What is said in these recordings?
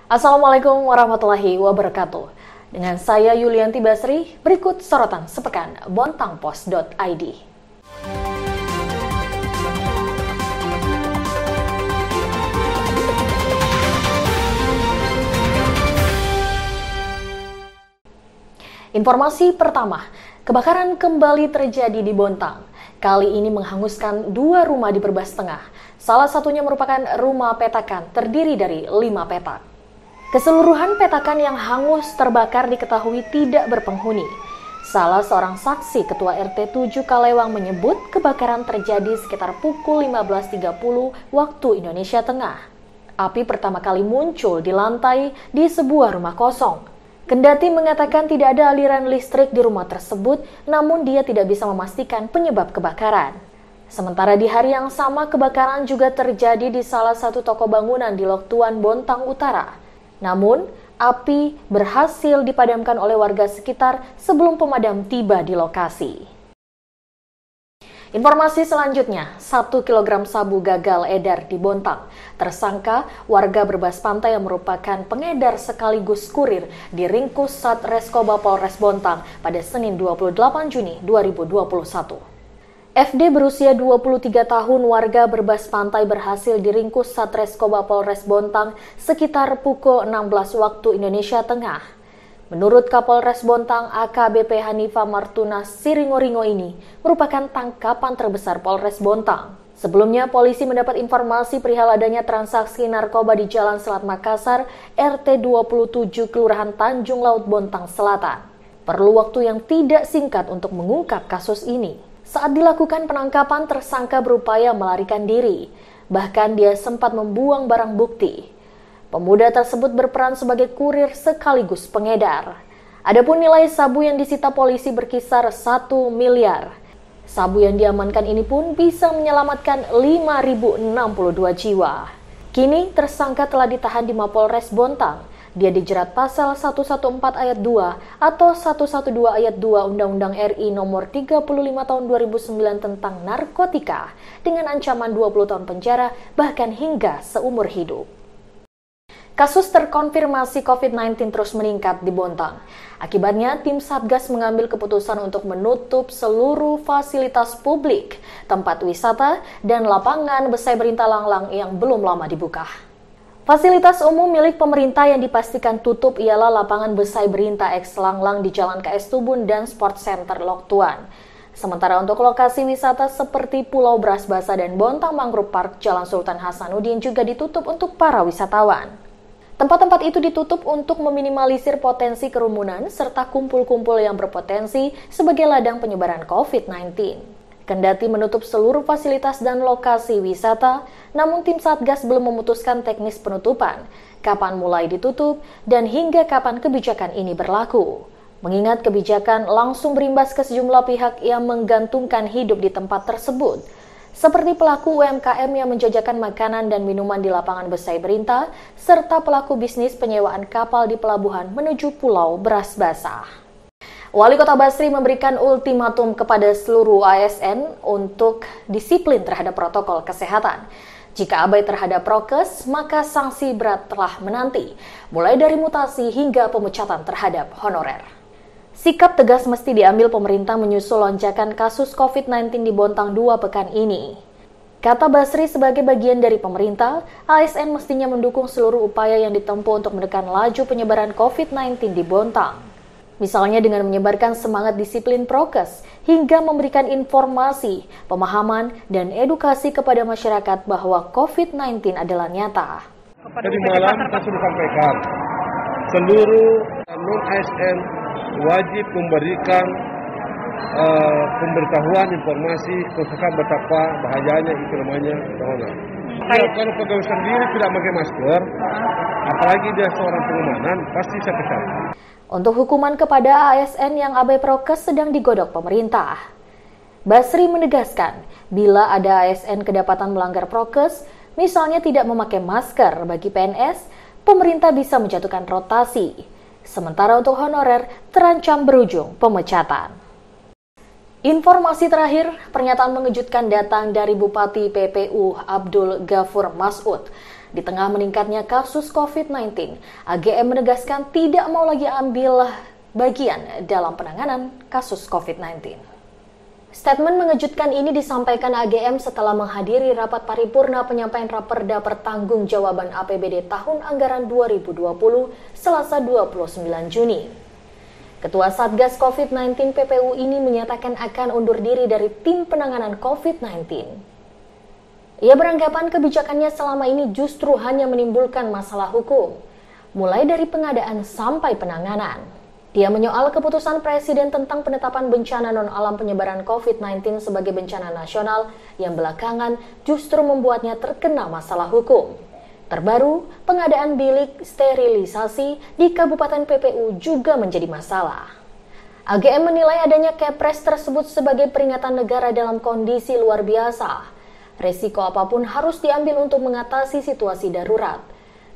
Assalamualaikum warahmatullahi wabarakatuh. Dengan saya Yulianti Basri, berikut sorotan sepekan bontangpos.id. Informasi pertama, kebakaran kembali terjadi di Bontang. Kali ini menghanguskan 2 rumah di Berbas Tengah. Salah satunya merupakan rumah petakan terdiri dari 5 petak. Keseluruhan petakan yang hangus terbakar diketahui tidak berpenghuni. Salah seorang saksi Ketua RT 7 Kalewang menyebut kebakaran terjadi sekitar pukul 15.30 waktu Indonesia Tengah. Api pertama kali muncul di lantai di sebuah rumah kosong. Kendati mengatakan tidak ada aliran listrik di rumah tersebut, namun dia tidak bisa memastikan penyebab kebakaran. Sementara di hari yang sama, kebakaran juga terjadi di salah satu toko bangunan di Loktuan, Bontang Utara. Namun, api berhasil dipadamkan oleh warga sekitar sebelum pemadam tiba di lokasi. Informasi selanjutnya, 1 kg sabu gagal edar di Bontang. Tersangka warga Berbas Pantai yang merupakan pengedar sekaligus kurir diringkus Satreskoba Polres Bontang pada Senin 28 Juni 2021. FD berusia 23 tahun warga Berbas Pantai berhasil diringkus Satreskoba Polres Bontang sekitar pukul 16 waktu Indonesia Tengah. Menurut Kapolres Bontang AKBP Hanifa Martuna, Siringo-Ringo ini merupakan tangkapan terbesar Polres Bontang. Sebelumnya, polisi mendapat informasi perihal adanya transaksi narkoba di Jalan Selat Makassar, RT 27 Kelurahan Tanjung Laut, Bontang Selatan. Perlu waktu yang tidak singkat untuk mengungkap kasus ini. Saat dilakukan penangkapan, tersangka berupaya melarikan diri. Bahkan dia sempat membuang barang bukti. Pemuda tersebut berperan sebagai kurir sekaligus pengedar. Adapun nilai sabu yang disita polisi berkisar 1 miliar. Sabu yang diamankan ini pun bisa menyelamatkan 5.062 jiwa. Kini tersangka telah ditahan di Mapolres Bontang. Dia dijerat pasal 114 ayat 2 atau 112 ayat 2 Undang-Undang RI nomor 35 tahun 2009 tentang narkotika dengan ancaman 20 tahun penjara bahkan hingga seumur hidup. Kasus terkonfirmasi COVID-19 terus meningkat di Bontang. Akibatnya, tim Satgas mengambil keputusan untuk menutup seluruh fasilitas publik, tempat wisata, dan lapangan Besai Berintah-Langlang yang belum lama dibuka. Fasilitas umum milik pemerintah yang dipastikan tutup ialah lapangan Besai Berintah X Langlang di Jalan KS Tubun dan Sport Center Loktuan. Sementara untuk lokasi wisata seperti Pulau Beras Basa dan Bontang Mangrove Park, Jalan Sultan Hasanuddin juga ditutup untuk para wisatawan. Tempat-tempat itu ditutup untuk meminimalisir potensi kerumunan serta kumpul-kumpul yang berpotensi sebagai ladang penyebaran COVID-19. Kendati menutup seluruh fasilitas dan lokasi wisata, namun tim Satgas belum memutuskan teknis penutupan, kapan mulai ditutup, dan hingga kapan kebijakan ini berlaku. Mengingat kebijakan langsung berimbas ke sejumlah pihak yang menggantungkan hidup di tempat tersebut, seperti pelaku UMKM yang menjajakan makanan dan minuman di lapangan Besai Berintah, serta pelaku bisnis penyewaan kapal di pelabuhan menuju Pulau Beras Basah. Wali Kota Basri memberikan ultimatum kepada seluruh ASN untuk disiplin terhadap protokol kesehatan. Jika abai terhadap prokes, maka sanksi berat telah menanti, mulai dari mutasi hingga pemecatan terhadap honorer. Sikap tegas mesti diambil pemerintah menyusul lonjakan kasus COVID-19 di Bontang 2 pekan ini. Kata Basri, sebagai bagian dari pemerintah, ASN mestinya mendukung seluruh upaya yang ditempuh untuk menekan laju penyebaran COVID-19 di Bontang. Misalnya dengan menyebarkan semangat disiplin prokes, hingga memberikan informasi, pemahaman, dan edukasi kepada masyarakat bahwa COVID-19 adalah nyata. Tadi malam kita sudah sampaikan, seluruh non-ASN wajib memberikan pemberitahuan informasi tentang betapa bahayanya itu namanya corona. Kalau pegawai sendiri tidak pakai masker, apalagi dia seorang pengamanan, pasti sakit. Untuk hukuman kepada ASN yang abai prokes sedang digodok pemerintah. Basri menegaskan, bila ada ASN kedapatan melanggar prokes, misalnya tidak memakai masker bagi PNS, pemerintah bisa menjatuhkan rotasi. Sementara untuk honorer terancam berujung pemecatan. Informasi terakhir, pernyataan mengejutkan datang dari Bupati PPU Abdul Ghafur Mas'ud. Di tengah meningkatnya kasus COVID-19, AGM menegaskan tidak mau lagi ambil bagian dalam penanganan kasus COVID-19. Statement mengejutkan ini disampaikan AGM setelah menghadiri rapat paripurna penyampaian Raperda Pertanggungjawaban APBD tahun anggaran 2020 Selasa 29 Juni. Ketua Satgas COVID-19 PPU ini menyatakan akan undur diri dari tim penanganan COVID-19. Ia beranggapan kebijakannya selama ini justru hanya menimbulkan masalah hukum, mulai dari pengadaan sampai penanganan. Dia menyoal keputusan Presiden tentang penetapan bencana non-alam penyebaran COVID-19 sebagai bencana nasional yang belakangan justru membuatnya terkena masalah hukum. Terbaru, pengadaan bilik sterilisasi di Kabupaten PPU juga menjadi masalah. AGM menilai adanya Kepres tersebut sebagai peringatan negara dalam kondisi luar biasa. Resiko apapun harus diambil untuk mengatasi situasi darurat,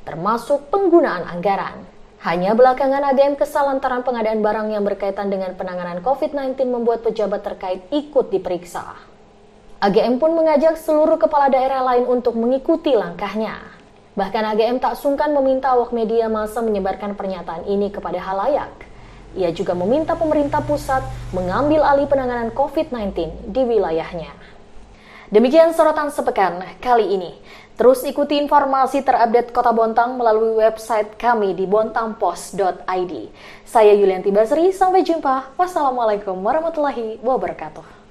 termasuk penggunaan anggaran. Hanya belakangan AGM kesal lantaran pengadaan barang yang berkaitan dengan penanganan COVID-19 membuat pejabat terkait ikut diperiksa. AGM pun mengajak seluruh kepala daerah lain untuk mengikuti langkahnya. Bahkan AGM tak sungkan meminta awak media massa menyebarkan pernyataan ini kepada halayak. Ia juga meminta pemerintah pusat mengambil alih penanganan COVID-19 di wilayahnya. Demikian sorotan sepekan kali ini. Terus ikuti informasi terupdate Kota Bontang melalui website kami di bontangpost.id. Saya Yulianti Basri, sampai jumpa. Wassalamualaikum warahmatullahi wabarakatuh.